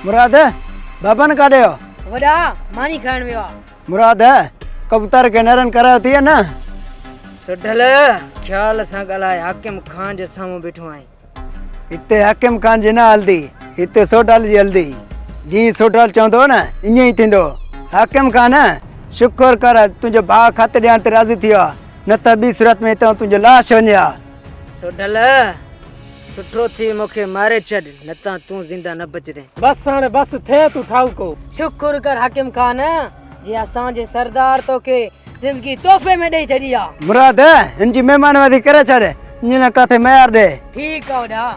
मुराद बाबन काढे हो वॾा मानी खाइण वियो आहे। मुराद कबूतर के नरन करायो थी न सुठल ख्याल सां ॻाल्हाए हाकिम खान जे साम्हूं बीठो आहीं। हिते हाकिम खान जी न हल्दी हिते सोडल जी हल्दी जी सोडल चवंदो न ईअं ई थींदो। हाकिम खान शुक्र कर तुंहिंजो भाउ खत ॾियण ते राज़ी थी वियो न त ॿी सूरत में हितां तुंहिंजो लाश वञे हा। सुठल सुठो थी मूंखे मारे छॾ न त तूं ज़िंदा न बचदे। बस हाणे बस थे तू ठाउको। शुक्र कर हाकिम खान जे असांजे सरदार तोखे जिंदगी तोहफ़े में ॾेई छॾी आहे। मुराद हिन जी महिमानवादी करे छॾ ईअं न किथे मयार ॾे। ठीकु आहे वॾा।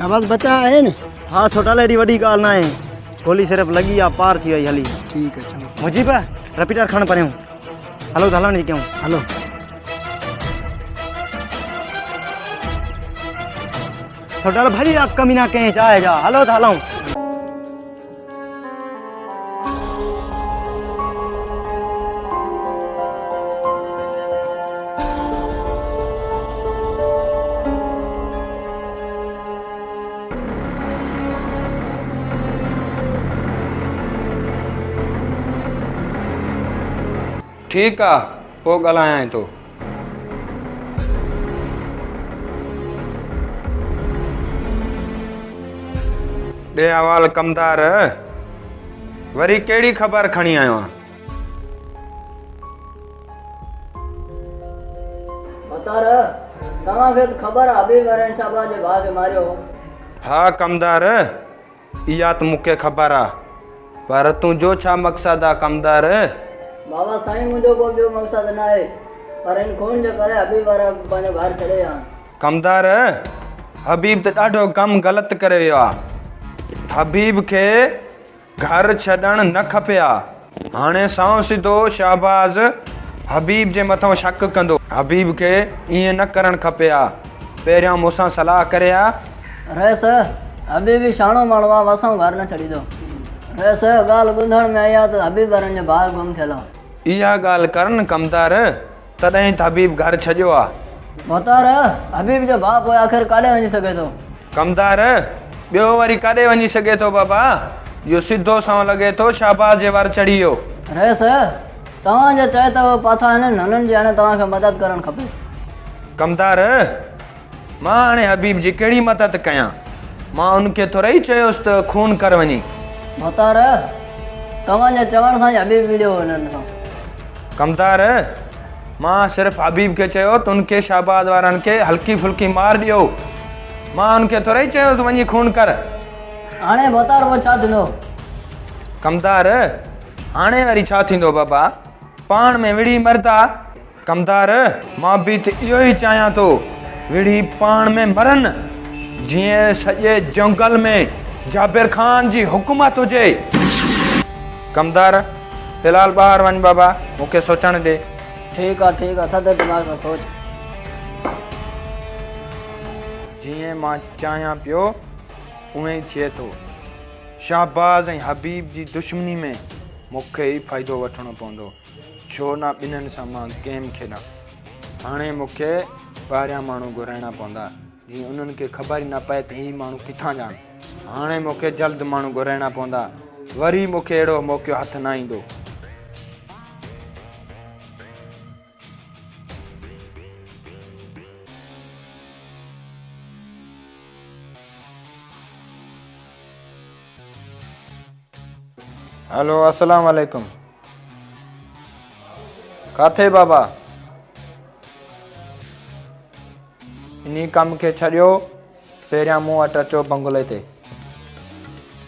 शाबाश बच्चा है न। हाँ छोटा एडी वडी ॻाल्हि न आहे गोली सिर्फ़ लॻी आहे पार थी वई हली। ठीक है चलो मुंहिंजी पिया रिपीटर खण परियूं हलो त हलण जी कयूं। हलो छोटा भली कमी ना कहीं चाहे जा हलो त हलूं। ठीकु आहे पोइ ॻाल्हायां थो। ॾे अहवाल कमदार, वरी कहिड़ी ख़बर खणी आयो आहे? बतर तव्हांखे त ख़बर आहे हबीब वरन शाहबाज जे भाउ खे मारियो। हा कमदार, इहा त मूंखे ख़बर आहे, पर तुंहिंजो छा मक़सदु आहे कमदार? बाबा साईं मुंहिंजो को ॿियो मक़सदु न आहे, पर इन खून जे करे हबीब वारा पंहिंजो घर छॾे विया। कमदार, हबीब त ॾाढो कमु ग़लति करे वियो आहे। हबीब खे घर छॾणु न खपे आहे। हाणे साओ सिधो शाहबाज़ हबीब जे मथां शक कंदो। हबीब खे ईअं न करणु खपे आहे। पहिरियां मूंसां सलाह करे आहे। रहिस हबीब बि शाणो माण्हू आहे, वसां घर न छॾींदो। रहिस ॻाल्हि ॿुधण में आई आहे त हबीब वारनि जो भाउ गुम थियल आहे। इहा ॻाल्हि कर न कमदार, तॾहिं त हबीब घर छॾियो आहे। मोहतार हबीब जो भाउ पोइ आख़िर काॾे वञी सघे थो? कमदार, ॿियो वरी काॾे वञी सघे थो बाबा? इहो सिधो सां लॻे थो शाहबाज़ जे वार चढ़ी वियो। रहिस तव्हांजे चए त पाथा आहिनि, हुननि जी हाणे तव्हांखे मदद करणु खपे। कमदार, मां हाणे हबीब जी कहिड़ी मदद कयां? मां उनखे थोरा ई चयोसि त खून कर वञी। मोहतार तव्हांजे चवण सां ई हबीब विड़ियो हुननि सां। कमदार, मां सिर्फ़ु हबीब खे चयो त उनखे शाहबाज़ वारनि खे हल्की फुल्की मार ॾियो। मां उनखे थोरा ई चयोसि वञी खून कर। हाणे मोहतार पोइ छा थींदो? कमदार, हाणे वरी छा थींदो बाबा? पाण में विड़ी मरदा। कमदार, मां बि त इहो ई चाहियां थो, विड़ी पाण में मरनि, जीअं सॼे जंगल में जाबिर ख़ान जी हुकूमत हुजे। कमदार, फ़िलहाल ॿाहिरि वञ बाबा, मूंखे सोचणु ॾे। ठीकु आहे थधे दिमाग़ सां सोच। जीअं मां चाहियां पियो उएं ई थिए थो। शाहबाज़ ऐं हबीब जी दुश्मनी में मूंखे ई फ़ाइदो वठणो पवंदो, छो न ॿिन्हिनि सां मां गेम खेॾां। हाणे मूंखे ॿाहिरियां माण्हू घुराइणा पवंदा, जीअं उन्हनि खे ख़बर ई न पए त हीअ माण्हू किथां जा आहिनि। हाणे मूंखे जल्द माण्हू घुराइणा पवंदा, वरी मूंखे अहिड़ो मौक़ो हथ न ईंदो। हेलो, अस्सलाम वालेकुम। किथे बाबा? इन्ही कम खे छॾियो, पहिरियां मूं वटि अचो बंगले ते।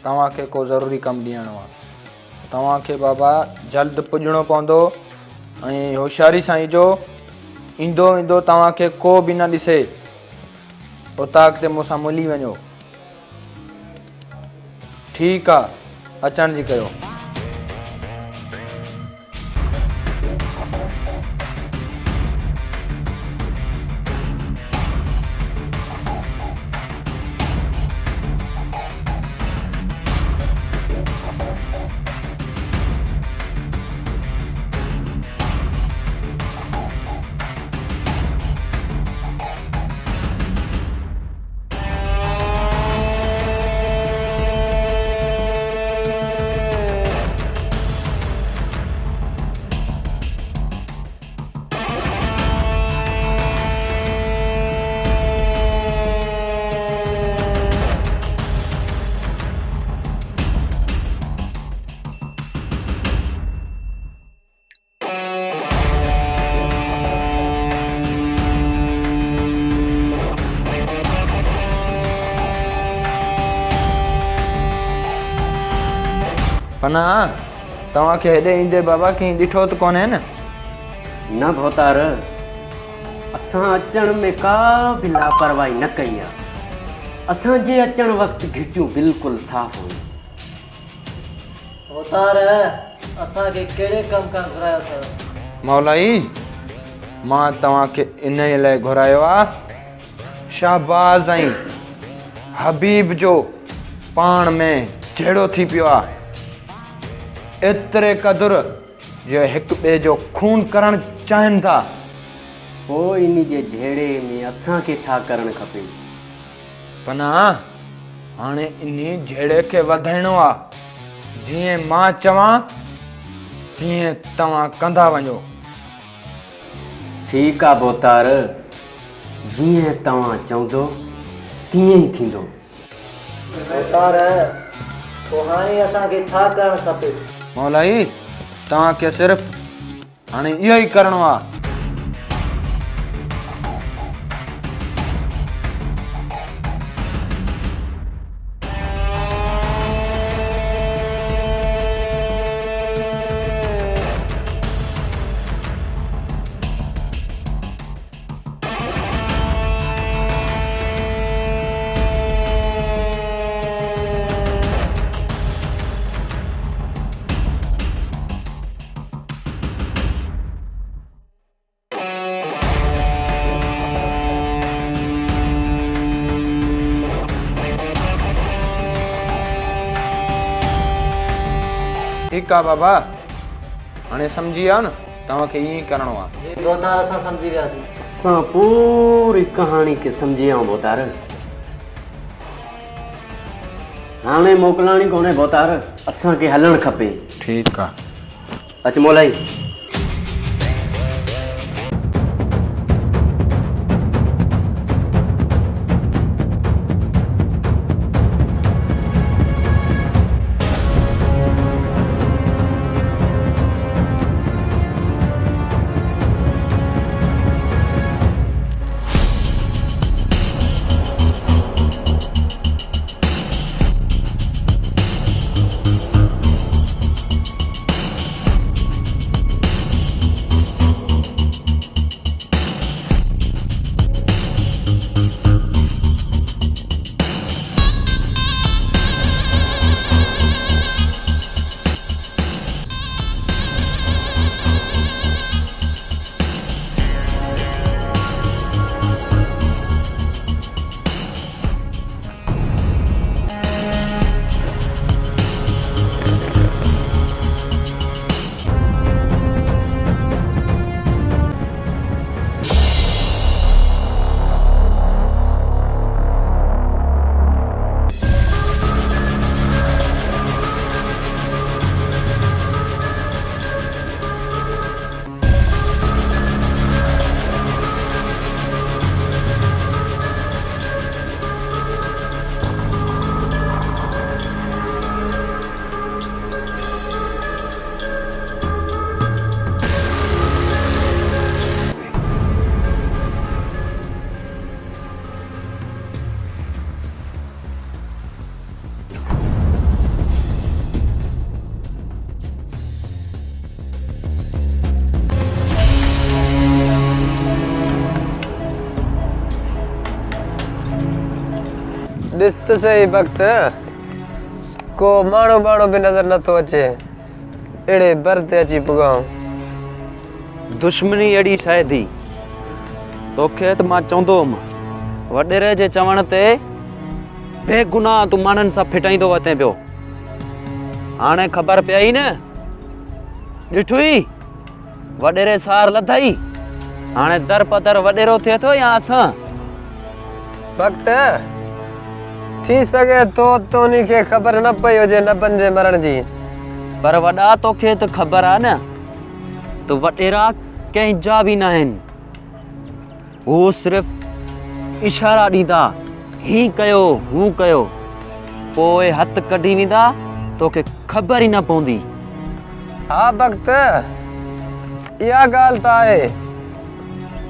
तव्हांखे को ज़रूरी कमु ॾियणो आहे। तव्हांखे बाबा जल्द पुॼणो पवंदो ऐं होशियारी सां ईजो। ईंदो ईंदो तव्हांखे को बि न ॾिसे, उतां अॻिते मूंसां मिली वञो। ठीकु आहे, अचण जी कयो। पना, तव्हांखे हेॾे ईंदे बाबा कंहिं ॾिठो त कोन्हे न? न भोतार, असां अचण में का बि लापरवाही न कई आहे। असांजे अचण वक़्तु घिटियूं बिल्कुलु साफ़ हुयूं। भोतार असांखे कहिड़े कम खां घुरायो अथव? मौलाई, मां तव्हांखे इन लाइ घुरायो आहे, शाहबाज़ ऐं हबीब जो पाण में जहिड़ो थी पियो आहे, एतिरे क़दुरु जो हिकु ॿिए जो खून करणु चाहिनि था। पोइ इन जे जहिड़े में असांखे छा करणु खपे? पना, हाणे इन जहिड़े खे वधाइणो आहे। जीअं मां चवां तीअं तव्हां कंदा वञो। ठीकु आहे बोतार, जीअं तव्हां चवंदो तीअं ई थींदो। बोतार पोइ हाणे असांखे छा करणु खपे? मौलाई तव्हांखे सिर्फ़ु हाणे इहो ई करिणो आहे। ठीकु आहे बाबा, हाणे सम्झी विया न, तव्हांखे ईअं ई करिणो आहे। जी बोतार, असां सम्झी वियासीं। असां पूरी कहाणी खे सम्झी विया बोतार। हाणे मोकिलाणी कोन्हे बोतार, असांखे हलणु खपे। ठीकु आहे। अच मोलाई। ॾिस त सही वक़्त को माण्हू बाणो बि नज़र नथो अचे, अहिड़े बर ते अची पुगाऊं। दुश्मनी अहिड़ी शइ थी, तोखे त मां चवंदो हुअमि, वॾेरे जे चवण ते बेगुनाह तूं माण्हुनि सां फिटाईंदो वते पियो। हाणे ख़बर पई न, ॾिठुई वॾेरे सार लथई, हाणे दर पदर वॾेरो थिए थो या असां? वक़्त थी सघे तो उन्ही खे ख़बर न पई हुजे नबनि जे मरण जी, पर वॾा तोखे त ख़बर आहे न, त वॾेरा कंहिंजा बि न आहिनि। हू सिर्फ़ इशारा ॾींदा, ही कयो हू कयो, पोइ हथ कढी वेंदा, तोखे ख़बर ई न पवंदी। हा वक़्त इहा ॻाल्हि त आहे,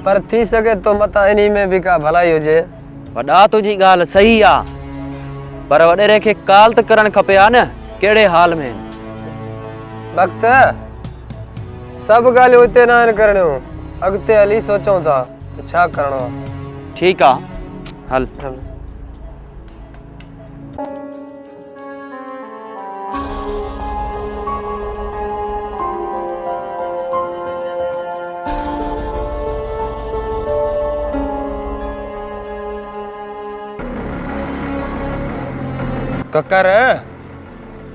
पर थी सघे तो मथां इन्ही में बि का भलाई हुजे। वॾा तुंहिंजी ॻाल्हि सही आहे, पर वॾेरे खे काल त करणु खपे हा न, कहिड़े हाल में। वक़्त सभु ॻाल्हियूं हिते न आहिनि करणियूं, अॻिते हली सोचूं था त छा करिणो आहे। ठीकु आहे, हल। ककर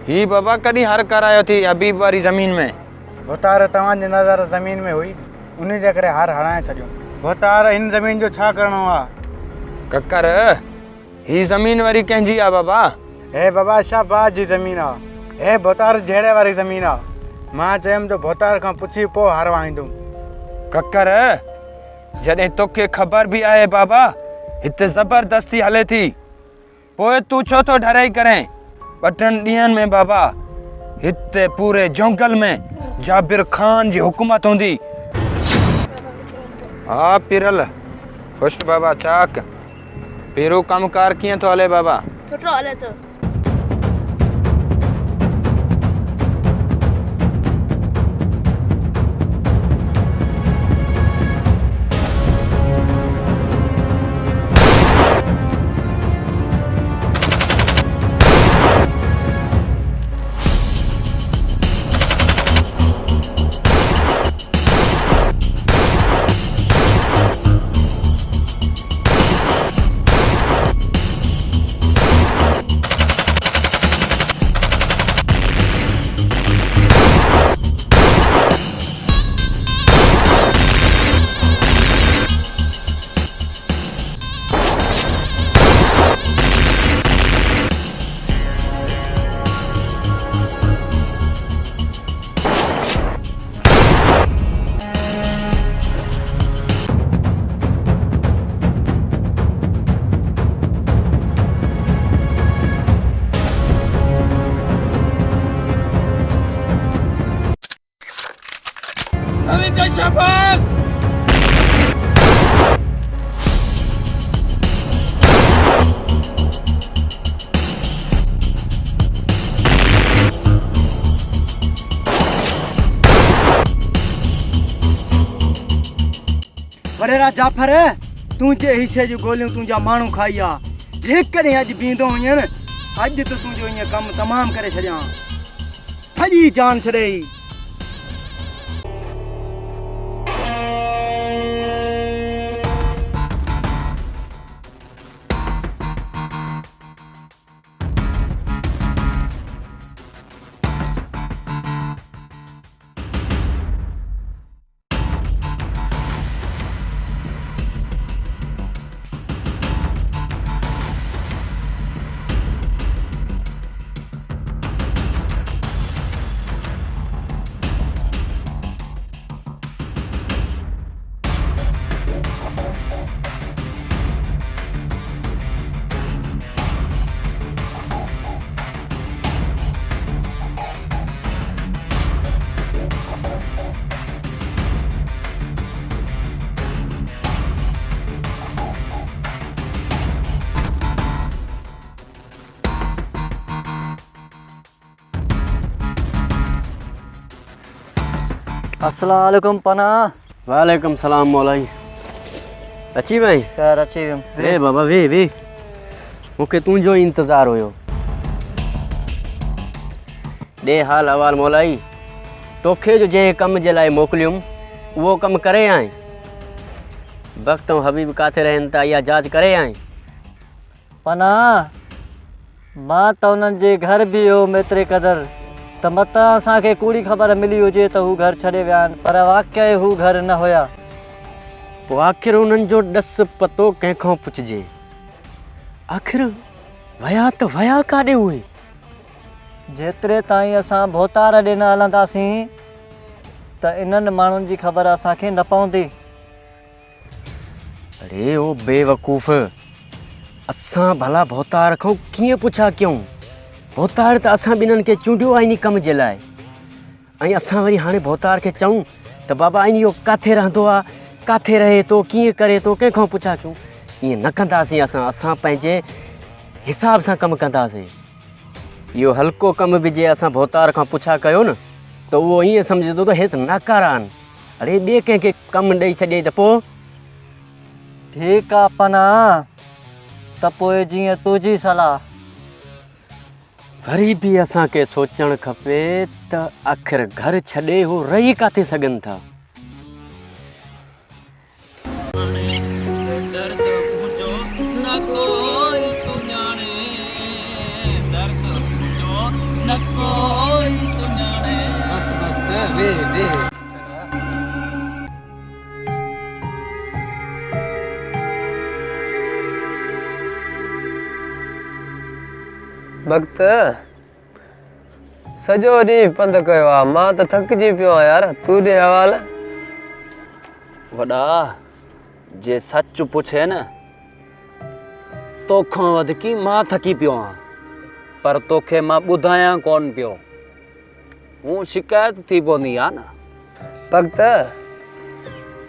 ही बाबा कॾहिं हर करायो थी हबीब वारी ज़मीन में? भोतार तव्हांजी नज़र ज़मीन में हुई, उन जे करे हार हणाए छॾियो। भोतार हिन ज़मीन जो छा करिणो आहे? ककर ही ज़मीन वरी कंहिंजी आहे बाबा? हे बाबा शाहबाज जी ज़मीन आहे, हे भोतार जहिड़े वारी ज़मीन आहे। मां चयुमि जो भोतार खां पुछी पोइ हार वाहींदुमि। ककर जॾहिं तोखे ख़बर बि आहे बाबा हिते ज़बरदस्ती हले थी पोइ तूं छो थो डराई करें? 2 ॾींहंनि में बाबा हिते पूरे जंगल में जाबिर खान जी हुकूमत हूंदी। हा पिरल खुश बाबा चाक पहिरों कमकार कीअं थो हले बाबा? सुठो हले थो। वडेरा जाफर तुंहिंजे हिसे जूं गोलियूं तुंहिंजा माण्हू खाई आहे। जेकॾहिं अॼु बीहंदो हुईं न अॼु त तुंहिंजो ईअं कमु तमामु करे छॾियां फजी जान छॾे। अस्सलाम वालेकुम पना। वालेकुम सलाम मौलाई। अची वई? खैर अची वियुमि। वे बाबा वे मूंखे तुंहिंजो ई इंतज़ारु हुयो। ॾे हाल अहवाल मौलाई। तोखे जो जंहिं कम जे लाइ मोकिलियुमि उहो कमु करे आहीं? वक़्तु ऐं हबीब किथे रहनि था इहा जांच करे आहीं? पना मां त उन्हनि जे घर बि वियुमि एतिरे क़दुरु त मतां असांखे कूड़ी ख़बर मिली हुजे त हू घर छॾे विया आहिनि पर वाक़ई हू घर न हुया। पोइ आख़िर उन्हनि जो ॾस पतो कंहिंखां पुछिजे। आख़िर विया त विया काॾे उहे? जेतिरे ताईं असां भोतार ॾे न हलंदासीं त इन्हनि माण्हुनि जी ख़बर असांखे न पवंदी। अरे ओ बेवकूफ़ असां भला भोतार खां कीअं पुछा कयूं? भोतार त असां ॿिन्हिनि खे चूंडियो आहे इन कम जे लाइ ऐं असां वरी हाणे भोतार खे चऊं त बाबा इन इहो किथे रहंदो आहे किथे रहे थो कीअं करे थो कंहिंखां पुछा कयूं? ईअं न कंदासीं। असां पंहिंजे हिसाब सां कमु कंदासीं। इहो हल्को कमु बि जे असां भोतार खां पुछा कयो न त उहो ईअं सम्झंदो त हे त नाकारा आहिनि। अरे ॿिए कंहिंखे कमु ॾेई छॾियईं त पोइ? ठीकु आहे पना त पोइ जीअं तुंहिंजी सलाह। वरी बि असांखे सोचणु खपे त आख़िर घर छॾे हू रही किथे सघनि था। भक्त सॼो ॾींहुं पंधु कयो आहे मां त थकिजी पियो आहियां यार। तूं ॾे हवाल। वॾा जे सच पुछे न तोखां वधीक मां थकी पियो आहियां, पर तोखे मां ॿुधायां कोन पियो, हूं शिकायत थी पवंदी आहे न। भक्त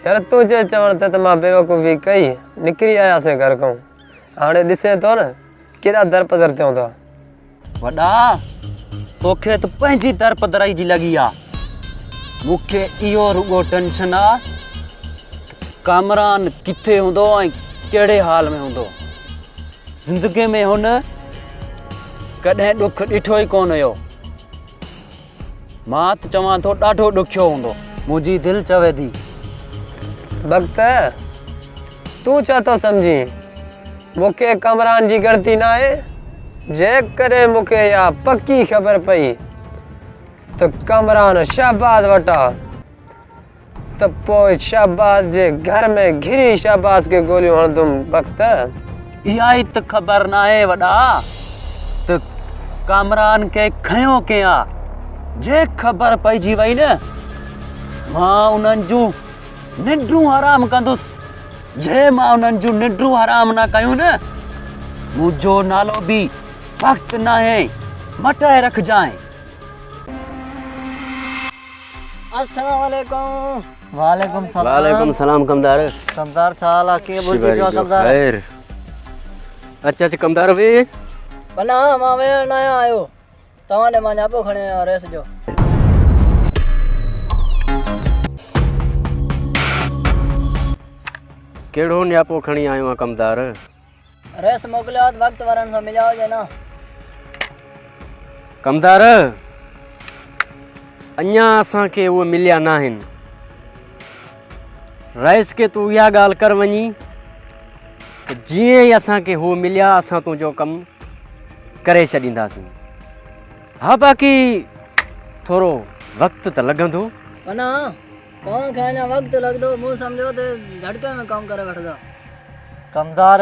यार तुझे चवण ते त मां बेवकूफ़ी कई निकिरी आयासीं घर खां, हाणे ॾिसे थो न केॾा दरपदर थियूं था। वॾा तोखे त पंहिंजी दरपदराई जी लॻी आहे, मूंखे इहो रुॻो टेंशन आहे कामरान किथे हूंदो ऐं कहिड़े हाल में हूंदो। ज़िंदगी में हुन कॾहिं ॾुख ॾिठो ई कोन हुयो। मां त चवां थो ॾाढो ॾुखियो हूंदो, मुंहिंजी दिलि चवे थी। भक्त तूं छा थो सम्झी, मूंखे कमरान जी ग़लती न आहे। जे करे मूंखे या पक्की ख़बर पई त कमरान शहबाज वटा त पोइ शहबाज जे घर में घिरी शहबाज के गोलियूं हणंदुमि। भक्त इहा ई त ख़बर न आहे वॾा त कामरान खे खयो कया। जे ख़बर पइजी वई न मां उन्हनि जूं निंड्रूं हराम कंदुसि। जे मां उन्हनि जूं निंड्रूं हराम न कयूं न मुंहिंजो नालो बि वक़्तु न आहे, मटाए रखजांइ। अस्सलाम वालेकुम। वालेकुम सलाम। वालेकुम सलाम कमदार। कमदार छा हाल आहे? कीअं बुलजी पियो आहे कमदार? खैर अच अच कमदार वे। पना मां वेण न आयो, तव्हां ॾे मां न्यापो खणे आयो रेस जो। कहिड़ो न्यापो खणी आयो आहे कमदार? रेस मोकिलियो त वक़्तु वारनि सां मिलिया हुजे न। कमदार अञा असांखे उहे मिलिया न आहिनि। रईस खे तूं इहा ॻाल्हि कर वञी त जीअं ई असांखे हू मिलिया असां तुंहिंजो कमु करे छॾींदासीं। हा बाक़ी थोरो वक़्तु त लॻंदो। पना तव्हांखे अञा वक़्तु लॻंदो, मूं सम्झो त झटके में कमु करे वठंदा। कमदार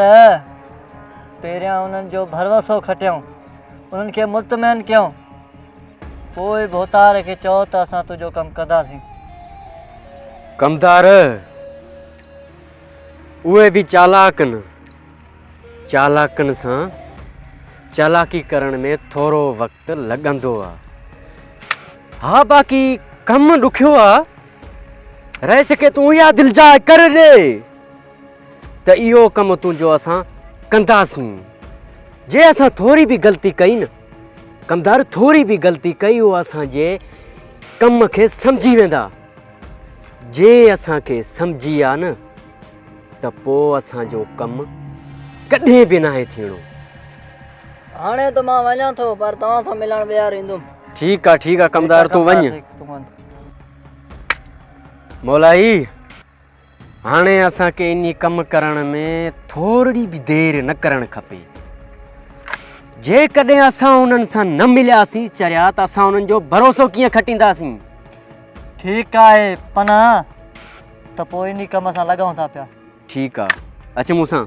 पहिरियां उन्हनि जो भरोसो खटियऊं, उन्हनि खे मुतमइन कयूं, पोइ भोतार खे चओ त असां तुंहिंजो कमु कंदासीं। कमदार उहे बि चालाकनि, चालाकनि सां चालाकी करण में थोरो वक़्तु लॻंदो आहे। हा बाक़ी कमु ॾुखियो आहे। रईस खे तूं इहा दिलजाए कर ॾे त इहो कमु तुंहिंजो असां कंदासीं। जे असां थोरी बि ग़लती कई न कमदार, थोरी बि ग़लती कई उहो असांजे कम खे सम्झी वेंदा। जे असांखे सम्झी आहे न त पोइ असांजो कमु कॾहिं बि नाहे थियणो। हाणे त मां वञा थो, पर तव्हां सां मिलण ॿीहर ईंदुमि। ठीकु आहे कमदार तूं वञ। मौलाई हाणे असांखे इन कमु करण में थोरी बि देरि न करणु खपे। जेकॾहिं असां उन्हनि सां न मिलियासीं चरिया त असां उन्हनि जो भरोसो कीअं खटींदासीं। ठीकु आहे पना, त पोइ इन कम सां लॻूं था पिया। ठीकु आहे, अच मूंसां।